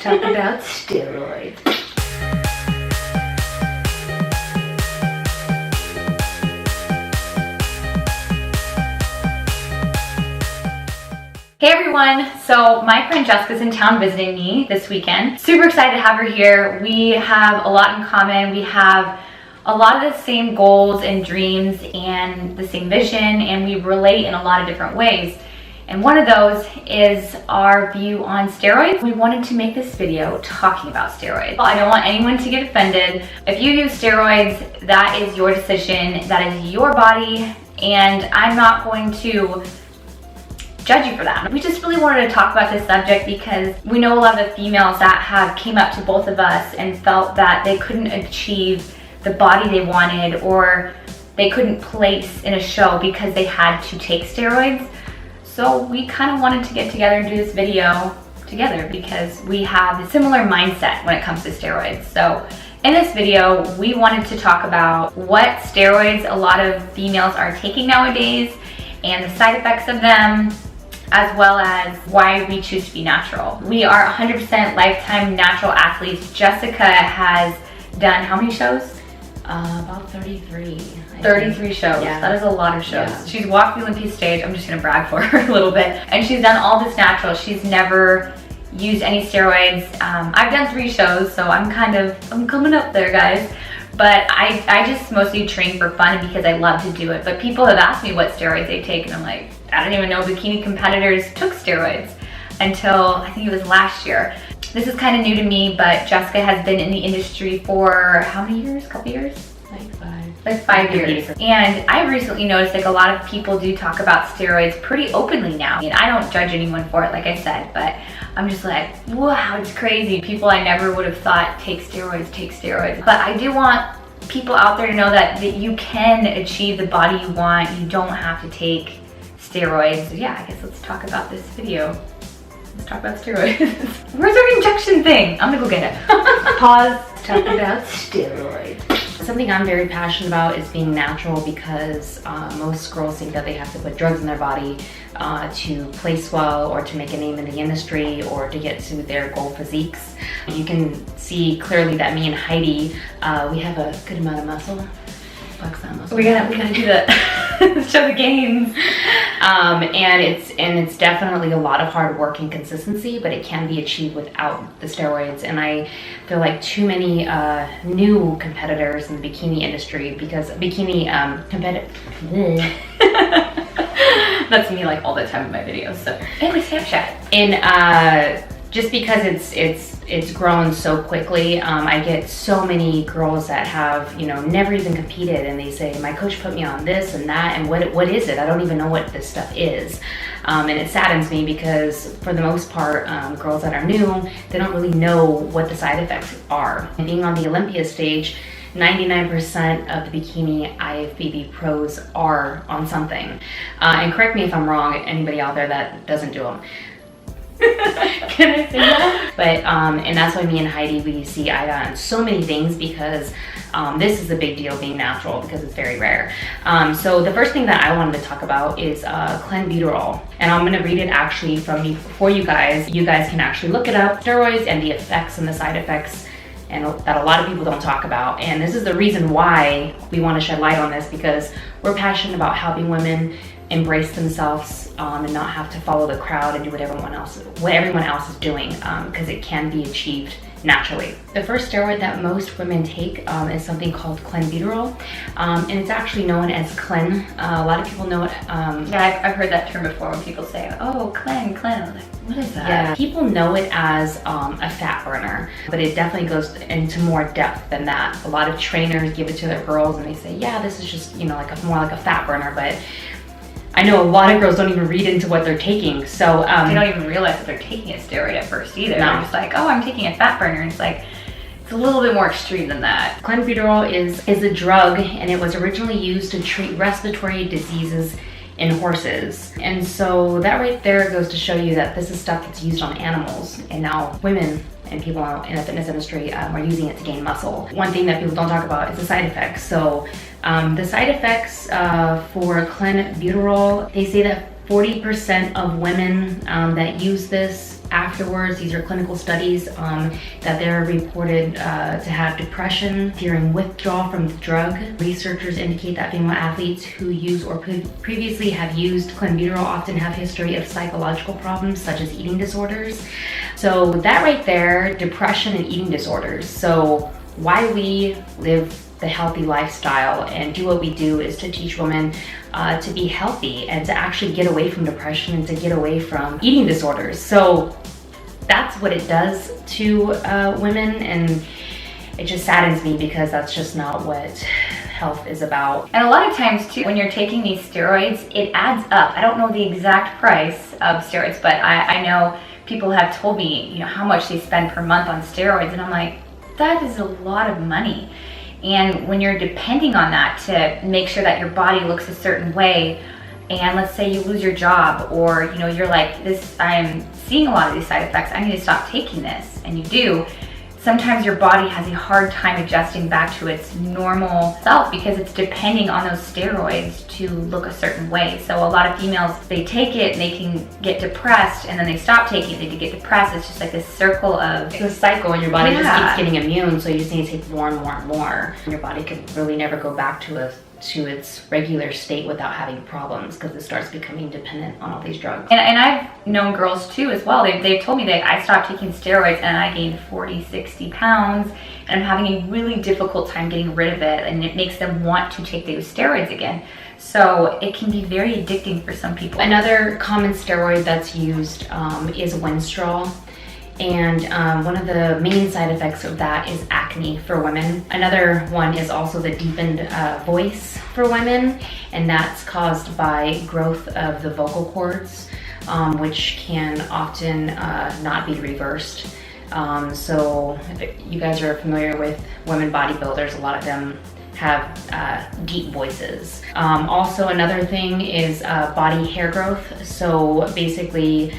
talk about steroids. Hey everyone, so my friend Jessica's in town visiting me this weekend. Super excited to have her here. We have a lot in common. We have a lot of the same goals and dreams and the same vision, and we relate in a lot of different ways. And one of those is our view on steroids. We wanted to make this video talking about steroids. I don't want anyone to get offended. If you use steroids, that is your decision, that is your body, and I'm not going to judge you for that. We just really wanted to talk about this subject because we know a lot of the females that have came up to both of us and felt that they couldn't achieve the body they wanted, or they couldn't place in a show because they had to take steroids. So we kind of wanted to get together and do this video together because we have a similar mindset when it comes to steroids. So in this video, we wanted to talk about what steroids a lot of females are taking nowadays and the side effects of them, as well as why we choose to be natural. We are 100% lifetime natural athletes. Jessica has done how many shows? About 33. 33 shows. Yeah. That is a lot of shows. Yeah. She's walked the Olympia stage. I'm just gonna brag for her a little bit. And she's done all this natural. She's never used any steroids. I've done 3 shows, so I'm coming up there, guys. But I just mostly train for fun because I love to do it. But people have asked me what steroids they take, and I'm like, I didn't even know bikini competitors took steroids until I think it was last year. This is kind of new to me, but Jessica has been in the industry for how many years? Couple years? Like 5 years. And I recently noticed like a lot of people do talk about steroids pretty openly now. I mean, I don't judge anyone for it, like I said, but I'm just like, wow, it's crazy. People I never would have thought take steroids. But I do want people out there to know that you can achieve the body you want. You don't have to take steroids. So yeah, I guess let's talk about this video. Let's talk about steroids. Where's our injection thing? I'm gonna go get it. Pause. Let's talk about steroids. Something I'm very passionate about is being natural because most girls think that they have to put drugs in their body to place well or to make a name in the industry or to get to their goal physiques. You can see clearly that me and Heidi, we have a good amount of muscle. Flex that muscle. We gotta do the show the gains. And it's definitely a lot of hard work and consistency, but it can be achieved without the steroids. And I feel like too many new competitors in the bikini industry, because bikini That's me like all the time in my videos. So and my Snapchat. And just because it's grown so quickly, I get so many girls that have, you know, never even competed, and they say, my coach put me on this and that, and what is it? I don't even know what this stuff is. And it saddens me because for the most part, girls that are new, they don't really know what the side effects are. And being on the Olympia stage, 99% of the bikini IFBB pros are on something. And correct me if I'm wrong, anybody out there that doesn't do them. Can I say that? But and that's why me and Heidi, we see eye to eye on so many things because this is a big deal, being natural, because it's very rare. So the first thing that I wanted to talk about is clenbuterol, and I'm going to read it actually from me for you guys. You guys can actually look it up, steroids and the effects and the side effects, and that a lot of people don't talk about. And this is the reason why we want to shed light on this, because we're passionate about helping women embrace themselves and not have to follow the crowd and do what everyone else is doing, because it can be achieved naturally. The first steroid that most women take is something called clenbuterol, and it's actually known as Clen. A lot of people know it. Yeah, I've heard that term before when people say, oh, Clen. I'm like, what is that? Yeah, people know it as a fat burner, but it definitely goes into more depth than that. A lot of trainers give it to their girls and they say, yeah, this is just, you know, like more like a fat burner, but I know a lot of girls don't even read into what they're taking, so they don't even realize that they're taking a steroid at first either. No. They're just like, oh, I'm taking a fat burner. And it's like, it's a little bit more extreme than that. Clenbuterol is a drug, and it was originally used to treat respiratory diseases in horses. And so that right there goes to show you that this is stuff that's used on animals, and now women and people in the fitness industry are using it to gain muscle. One thing that people don't talk about is the side effects. So the side effects for clenbuterol, they say that 40% of women that use this afterwards. These are clinical studies that they're reported to have depression during withdrawal from the drug. Researchers indicate that female athletes who use or previously have used clenbuterol often have history of psychological problems such as eating disorders. So that right there, depression and eating disorders. So why we live the healthy lifestyle and do what we do is to teach women to be healthy and to actually get away from depression and to get away from eating disorders. So that's what it does to women, and it just saddens me because that's just not what health is about. And a lot of times too, when you're taking these steroids, it adds up. I don't know the exact price of steroids, but I know people have told me, how much they spend per month on steroids, and I'm like, that is a lot of money. And when you're depending on that to make sure that your body looks a certain way, and let's say you lose your job, or you're like, I'm seeing a lot of these side effects, I need to stop taking this, and you do, sometimes your body has a hard time adjusting back to its normal self because it's depending on those steroids to look a certain way. So a lot of females, they take it and they can get depressed, and then they stop taking it, they get depressed. It's just like this circle of... It's a cycle, and your body just keeps getting immune, so you just need to take more and more and more. And your body can really never go back to its regular state without having problems because it starts becoming dependent on all these drugs. And I've known girls too as well. They've told me that I stopped taking steroids and I gained 40, 60 pounds, and I'm having a really difficult time getting rid of it, and it makes them want to take those steroids again. So it can be very addicting for some people. Another common steroid that's used is Winstrol. And one of the main side effects of that is acne for women. Another one is also the deepened voice for women, and that's caused by growth of the vocal cords, which can often not be reversed. So if you guys are familiar with women bodybuilders, a lot of them have deep voices. Also, another thing is body hair growth. So basically,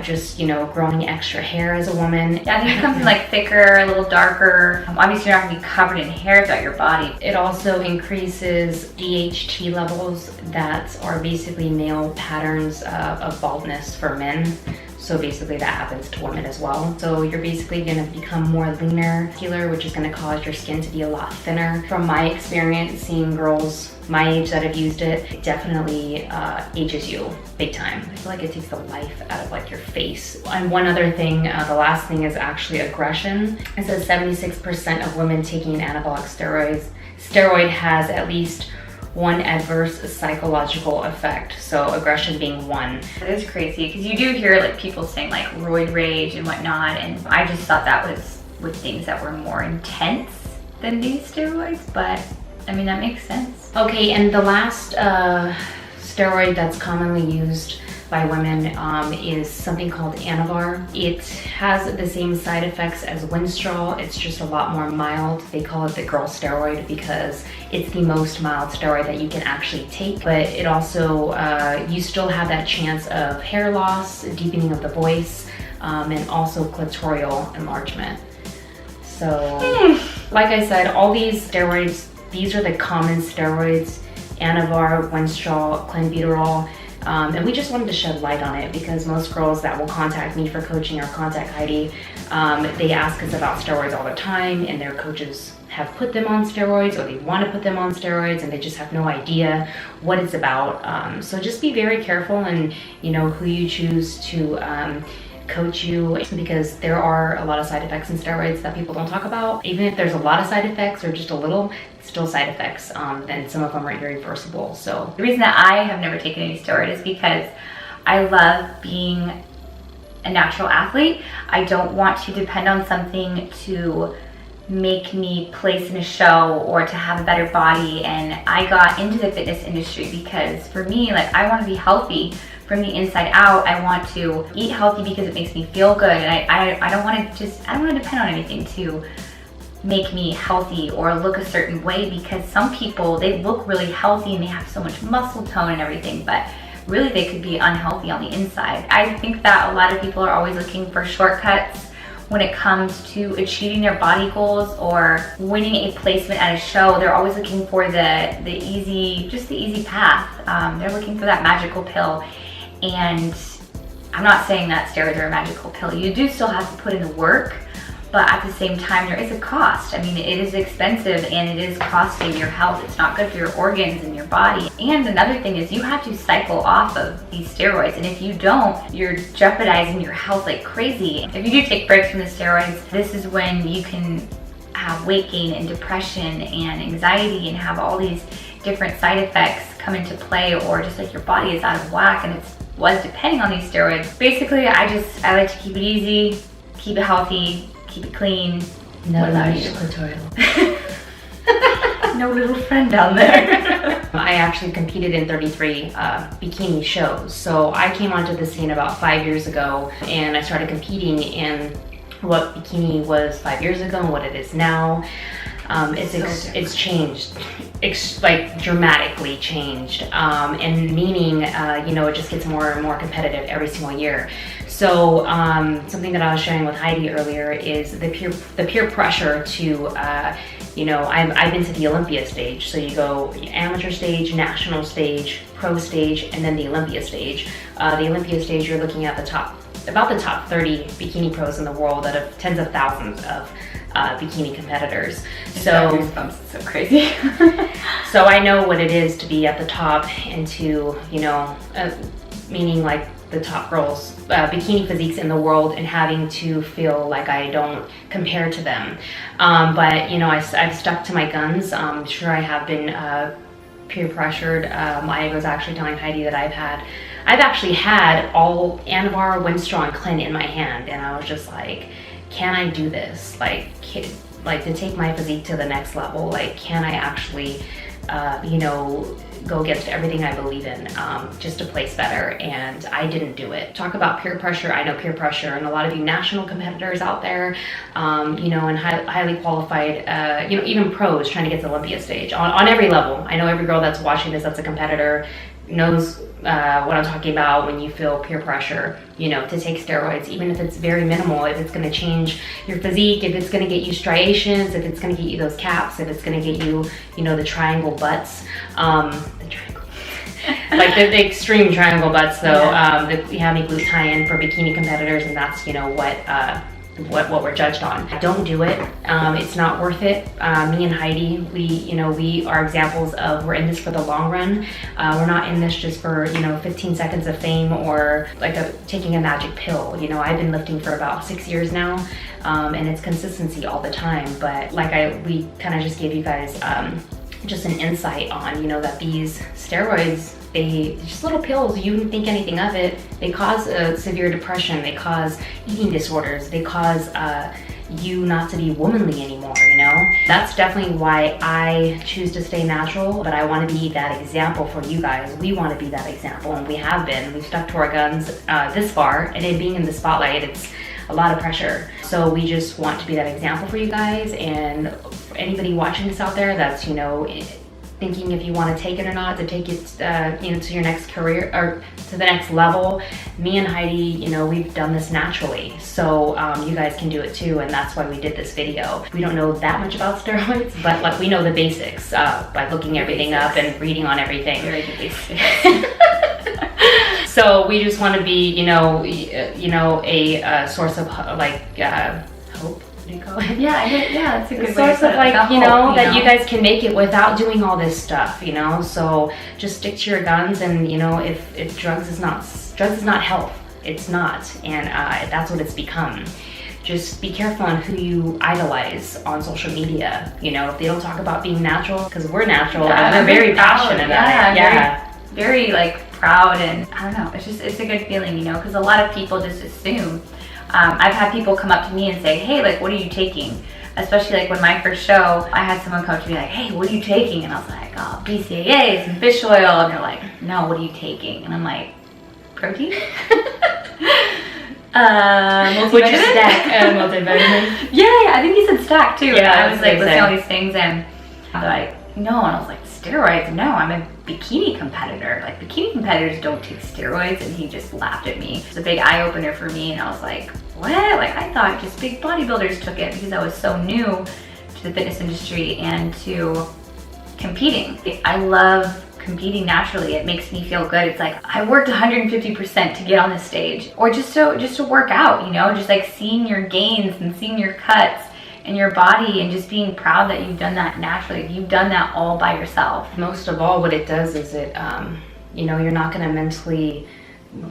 just growing extra hair as a woman. Yeah, I think it becomes like thicker, a little darker. Obviously, you're not gonna be covered in hair throughout your body. It also increases DHT levels that are basically male patterns of baldness for men. So basically that happens to women as well. So you're basically gonna become more leaner, which is gonna cause your skin to be a lot thinner. From my experience, seeing girls my age that have used it, it definitely ages you big time. I feel like it takes the life out of like your face. And one other thing, the last thing is actually aggression. It says 76% of women taking anabolic steroid has at least one adverse psychological effect. So aggression being one. It is crazy because you do hear like people saying like roid rage and whatnot, and I just thought that was with things that were more intense than these steroids, but I mean, that makes sense. Okay, and the last steroid that's commonly used by women is something called Anavar. It has the same side effects as Winstrol. It's just a lot more mild. They call it the girl steroid because it's the most mild steroid that you can actually take. But it also, you still have that chance of hair loss, deepening of the voice, and also clitoral enlargement. So, like I said, all these steroids, these are the common steroids: Anavar, Winstrol, clenbuterol. And we just wanted to shed light on it because most girls that will contact me for coaching or contact Heidi, they ask us about steroids all the time, and their coaches have put them on steroids or they want to put them on steroids and they just have no idea what it's about. So just be very careful and who you choose to coach you, because there are a lot of side effects in steroids that people don't talk about. Even if there's a lot of side effects or just a little, still side effects, and some of them are irreversible. So the reason that I have never taken any steroid is because I love being a natural athlete. I don't want to depend on something to make me place in a show or to have a better body. And I got into the fitness industry because for me, like, I want to be healthy from the inside out. I want to eat healthy because it makes me feel good, and I don't want to depend on anything to make me healthy or look a certain way, because some people, they look really healthy and they have so much muscle tone and everything, but really they could be unhealthy on the inside. I think that a lot of people are always looking for shortcuts when it comes to achieving their body goals or winning a placement at a show. They're always looking for the easy path. They're looking for that magical pill. And I'm not saying that steroids are a magical pill. You do still have to put in the work, but at the same time, there is a cost. I mean, it is expensive and it is costing your health. It's not good for your organs and your body. And another thing is you have to cycle off of these steroids. And if you don't, you're jeopardizing your health like crazy. If you do take breaks from the steroids, this is when you can have weight gain and depression and anxiety and have all these different side effects come into play, or just like your body is out of whack and was depending on these steroids. Basically, I like to keep it easy, keep it healthy, keep it clean. No, What about you? clitoral. No little friend down there. I actually competed in 33 bikini shows. So I came onto the scene about 5 years ago, and I started competing in what bikini was 5 years ago and what it is now. It's changed, like dramatically changed, and meaning, it just gets more and more competitive every single year. So something that I was sharing with Heidi earlier is the peer pressure to, I've been to the Olympia stage. So you go amateur stage, national stage, pro stage, and then the Olympia stage. The Olympia stage, you're looking at about the top 30 bikini pros in the world out of tens of thousands of bikini competitors. So It's so crazy. So I know what it is to be at the top and to, meaning like the top girls, bikini physiques in the world, and having to feel like I don't compare to them. But I've stuck to my guns. I'm sure I have been peer pressured. I was actually telling Heidi that I've actually had all Anavar, Winstrol, and Clint in my hand, and I was just like, can I do this? Like to take my physique to the next level, like can I actually, go against everything I believe in just to place better? And I didn't do it. Talk about peer pressure. I know peer pressure, and a lot of you national competitors out there, and highly qualified, even pros trying to get to Olympia stage on every level. I know every girl that's watching this that's a competitor knows what I'm talking about when you feel peer pressure, to take steroids, even if it's very minimal, if it's going to change your physique, if it's going to get you striations, if it's going to get you those caps, if it's going to get you, the triangle butts, like the extreme triangle butts, though. We have any glute tie-in for bikini competitors, and that's, what we're judged on. Don't do it. It's not worth it. Me and Heidi, we are examples of, we're in this for the long run. We're not in this just for 15 seconds of fame or like taking a magic pill. I've been lifting for about 6 years now, and it's consistency all the time. But we kind of just gave you guys just an insight on that these steroids, just little pills, you wouldn't think anything of it. They cause severe depression, they cause eating disorders, they cause you not to be womanly anymore, That's definitely why I choose to stay natural, but I want to be that example for you guys. We want to be that example, and we have been. We've stuck to our guns this far, and in being in the spotlight, it's a lot of pressure. So we just want to be that example for you guys, and for anybody watching this out there that's, thinking if you want to take it or not, to take it to your next career or to the next level. Me and Heidi, we've done this naturally, so you guys can do it too, and that's why we did this video. We don't know that much about steroids, but like we know the basics by looking everything up and reading on everything. Very good basics. So we just want to be a source of hope. Yeah, it's a good source of that you guys can make it without doing all this stuff, So just stick to your guns, and if drugs is not health, it's not, and that's what it's become. Just be careful on who you idolize on social media. If they don't talk about being natural, because we're natural, and we're very passionate about it. Very proud, and I don't know. It's a good feeling, because a lot of people just assume. I've had people come up to me and say, hey, what are you taking? Especially when my first show, I had someone come up to me like, hey, what are you taking? And I was like, oh, BCAAs and fish oil. And they're like, no, what are you taking? And I'm like, protein? Would you stack multivitamin? Yeah, I think he said stack too. Yeah, and I was listing all these things, and they're like, no. And I was like, steroids? No, I'm a bikini competitor. Bikini competitors don't take steroids. And he just laughed at me. It's a big eye opener for me, and I was like, what? I thought just big bodybuilders took it, because I was so new to the fitness industry and to competing. I love competing naturally. It makes me feel good. It's like I worked 150% to get on this stage, or just to work out, you know, just like seeing your gains and seeing your cuts in your body and just being proud that you've done that naturally. You've done that all by yourself. Most of all, what it does is it, you know, you're not going to mentally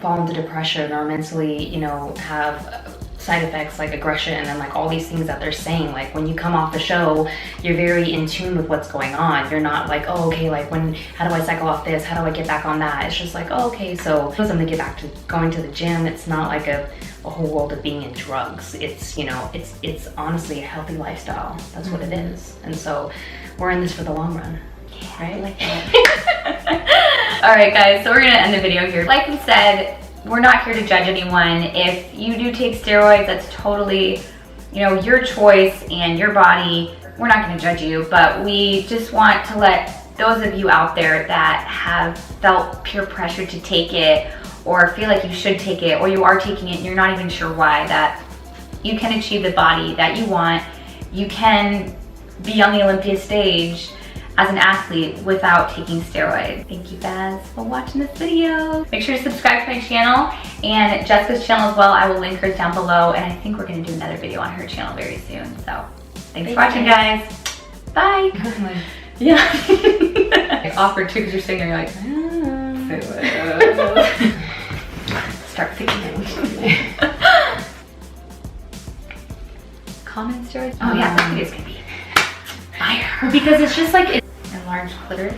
fall into depression or mentally, you know, have side effects like aggression and like all these things that they're saying. Like when you come off the show, you're very in tune with what's going on. You're not like, oh, okay, like how do I cycle off this? How do I get back on that? It's just like, oh, okay, so for them to get back to going to the gym, it's not like a whole world of being in drugs. It's, you know, it's honestly a healthy lifestyle. That's what it is. And so we're in this for the long run. Yeah, right? I like that. All right, guys, so we're gonna end the video here. Like we said, we're not here to judge anyone. If you do take steroids, that's totally, you know, your choice and your body. We're not gonna judge you, but we just want to let those of you out there that have felt peer pressure to take it, or feel like you should take it, or you are taking it and you're not even sure why, that you can achieve the body that you want. You can be on the Olympia stage as an athlete without taking steroids. Thank you guys for watching this video. Make sure to subscribe to my channel and Jessica's channel as well. I will link hers down below, and I think we're gonna do another video on her channel very soon. So thanks for watching, guys. Bye. Yeah. It's awkward too, because you're sitting there, you're like, start thinking it. Common steroids? Oh yeah, that video's gonna be fire. Because it's just like, enlarged clitoris.